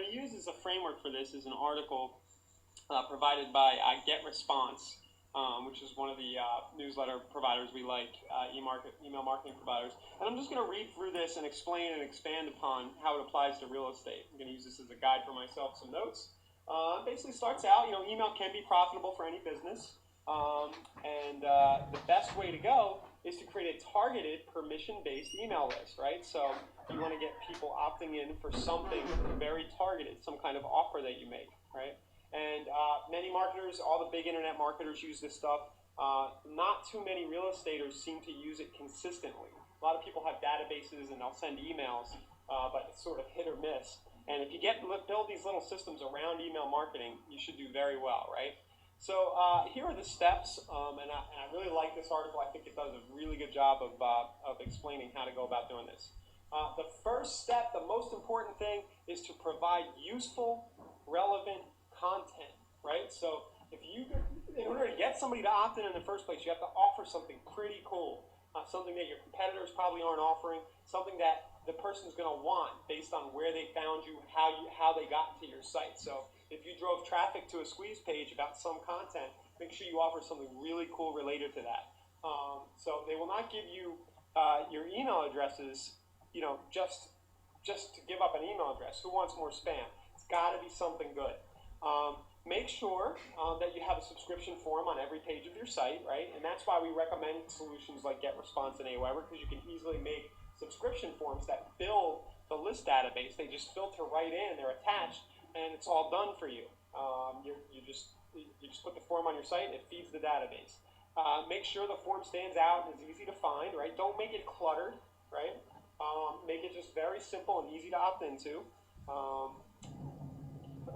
to use as a framework for this is an article provided by GetResponse, which is one of the newsletter providers we like, email marketing providers. And I'm just going to read through this and explain and expand upon how it applies to real estate. I'm going to use this as a guide for myself, some notes. Basically starts out, email can be profitable for any business. The best way to go is to create a targeted permission-based email list, right? So you want to get people opting in for something very targeted, some kind of offer that you make, right? And many marketers, all the big internet marketers use this stuff. Not too many real estaters seem to use it consistently. A lot of people have databases and they'll send emails, but it's sort of hit or miss. And if you build these little systems around email marketing, you should do very well, right? So here are the steps, and I really like this article. I think it does a really good job of explaining how to go about doing this. The first step, the most important thing, is to provide useful, relevant content, right? So in order to get somebody to opt in the first place, you have to offer something pretty cool, something that your competitors probably aren't offering, something that the person's going to want based on where they found you, how they got to your site. So if you drove traffic to a squeeze page about some content, make sure you offer something really cool related to that. So they will not give you your email addresses, just to give up an email address. Who wants more spam? It's got to be something good. Make sure that you have a subscription form on every page of your site, right? And that's why we recommend solutions like GetResponse and Aweber, because you can easily make subscription forms that build the list database. They just filter right in, they're attached, and it's all done for you. You just put the form on your site and it feeds the database. Make sure the form stands out and is easy to find, right? Don't make it cluttered, right? Make it just very simple and easy to opt into.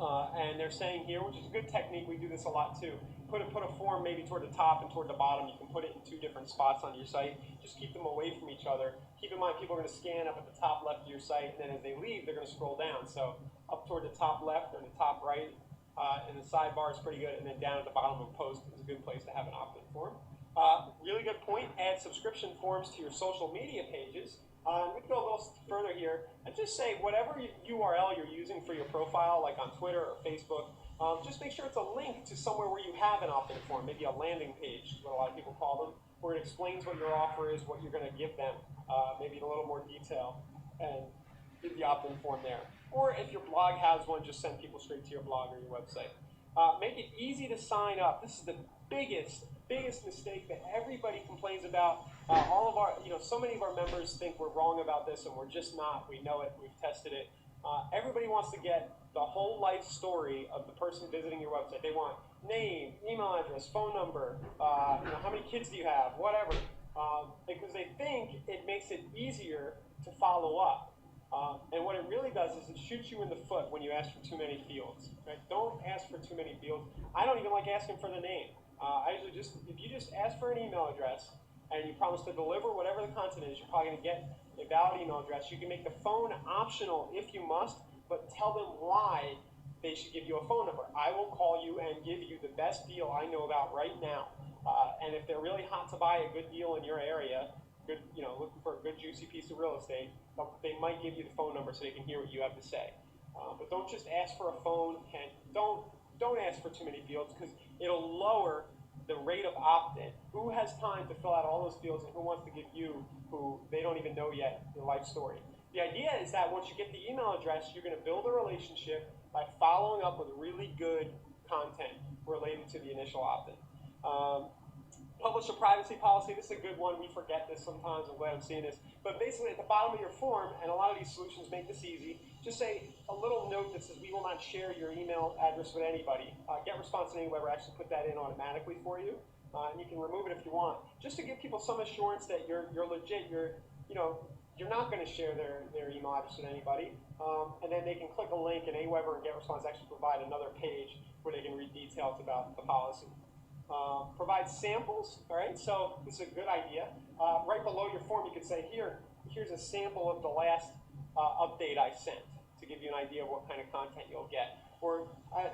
And they're saying here, which is a good technique, we do this a lot too, put a form maybe toward the top and toward the bottom. You can put it in two different spots on your site. Just keep them away from each other. Keep in mind, people are going to scan up at the top left of your site, and then as they leave, they're going to scroll down. So up toward the top left or the top right, and the sidebar is pretty good, and then down at the bottom of a post is a good place to have an opt-in form. Really good point, add subscription forms to your social media pages. We can go a little further here and just say whatever URL you're using for your profile, like on Twitter or Facebook, just make sure it's a link to somewhere where you have an opt-in form, maybe a landing page, is what a lot of people call them, where it explains what your offer is, what you're going to give them, maybe in a little more detail, and give the opt-in form there. Or if your blog has one, just send people straight to your blog or your website. Make it easy to sign up. This is the biggest mistake that everybody complains about. All of our, so many of our members think we're wrong about this, and we're just not. We know it. We've tested it. Everybody wants to get the whole life story of the person visiting your website. They want name, email address, phone number, how many kids do you have, whatever, because they think it makes it easier to follow up. And what it really does is it shoots you in the foot when you ask for too many fields. Right? Don't ask for too many fields. I don't even like asking for the name. I usually if you just ask for an email address and you promise to deliver whatever the content is, you're probably going to get a valid email address. You can make the phone optional if you must, but tell them why they should give you a phone number. I will call you and give you the best deal I know about right now. And if they're really hot to buy a good deal in your area, looking for a good juicy piece of real estate, they might give you the phone number so they can hear what you have to say. But don't just ask for a phone, and don't ask for too many fields, because it'll lower the rate of opt-in. Who has time to fill out all those fields, and who wants to give you, who they don't even know yet, your life story? The idea is that once you get the email address, you're going to build a relationship by following up with really good content related to the initial opt-in. Publish a privacy policy. This is a good one. We forget this sometimes. I'm glad I'm seeing this. But basically, at the bottom of your form, and a lot of these solutions make this easy, just say a little note that says, we will not share your email address with anybody. GetResponse and Aweber actually put that in automatically for you, and you can remove it if you want, just to give people some assurance that you're legit. You're not going to share their email address with anybody. And then they can click a link, and Aweber and GetResponse actually provide another page where they can read details about the policy. Provide samples, all right? So this is a good idea. Right below your form, you could say, here's a sample of the last update I sent, to give you an idea of what kind of content you'll get. Or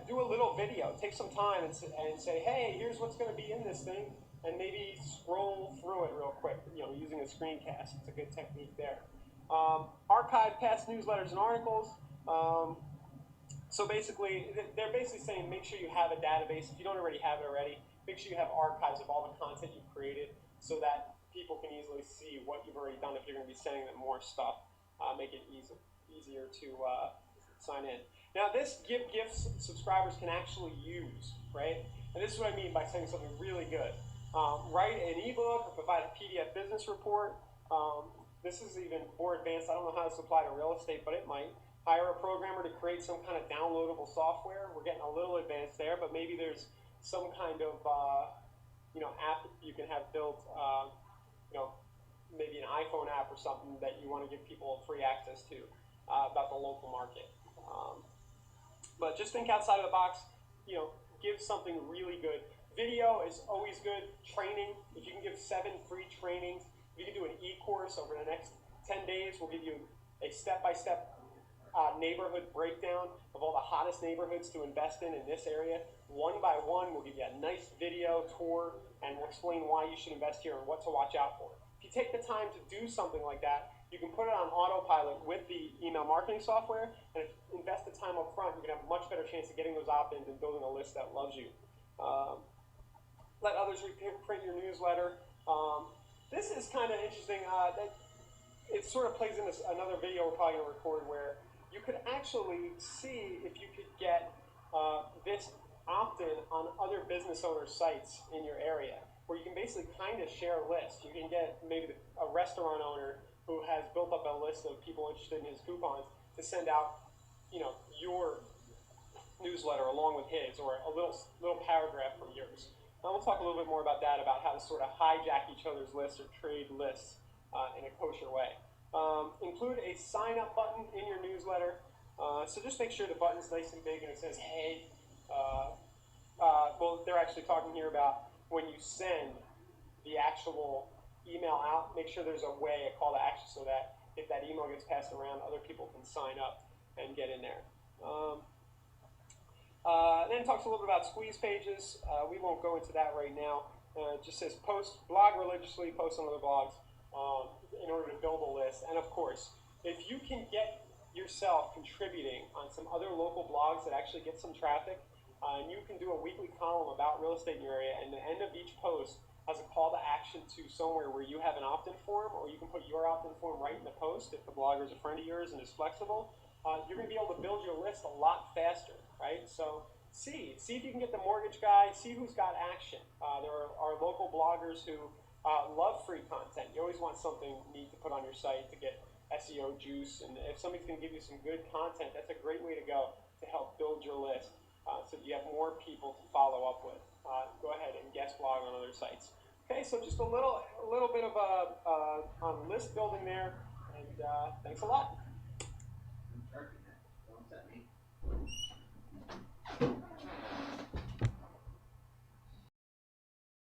do a little video. Take some time and say, hey, here's what's going to be in this thing, and maybe scroll through it real quick, using a screencast. It's a good technique there. Archive past newsletters and articles. So basically, they're basically saying make sure you have a database. If you don't already have it already, make sure you have archives of all the content you've created so that people can easily see what you've already done if you're going to be sending them more stuff. Make it easier to sign in. Now this give gifts subscribers can actually use, right? And this is what I mean by saying something really good. Write an ebook or provide a PDF business report. This is even more advanced. I don't know how this applies to real estate, but it might. Hire a programmer to create some kind of downloadable software. We're getting a little advanced there, but maybe there's some kind of app you can have built. Maybe an iPhone app or something that you want to give people free access to about the local market. But just think outside of the box. Give something really good. Video is always good. Training. If you can give 7 free trainings, if you can do an e-course over the next 10 days, we'll give you a step-by-step neighborhood breakdown of all the hottest neighborhoods to invest in this area. One by one, we'll give you a nice video tour, and we'll explain why you should invest here and what to watch out for. If you take the time to do something like that, you can put it on autopilot with the email marketing software, and if you invest the time up front, you can have a much better chance of getting those opt-ins and building a list that loves you. Let others print your newsletter. This is kind of interesting. It sort of plays into another video we're probably going to record where you could actually see if you could get this opt-in on other business owner sites in your area, where you can basically kind of share lists. You can get maybe a restaurant owner who has built up a list of people interested in his coupons to send out, your newsletter along with his, or a little paragraph from yours. And we'll talk a little bit more about that, about how to sort of hijack each other's lists or trade lists in a kosher way. Include a sign-up button in your newsletter. So just make sure the button's nice and big and it says, hey. Well, they're actually talking here about when you send the actual email out, make sure there's a way, a call to action, so that if that email gets passed around, other people can sign up and get in there. Then it talks a little bit about squeeze pages. We won't go into that right now. It just says blog religiously, post on other blogs in order to build a list. And of course, if you can get yourself contributing on some other local blogs that actually get some traffic, and you can do a weekly column about real estate in your area, and the end of each post has a call to action to somewhere where you have an opt-in form, or you can put your opt-in form right in the post if the blogger is a friend of yours and is flexible. You're going to be able to build your list a lot faster, right? So see if you can get the mortgage guy, see who's got action. There are local bloggers who love free content. You always want something neat to put on your site to get SEO juice, and if somebody's going to give you some good content, that's a great way to go to help build your list so that you have more people to follow up with. Go ahead and guest blog on other sites. Okay, so just a little bit of on list building there, and thanks a lot.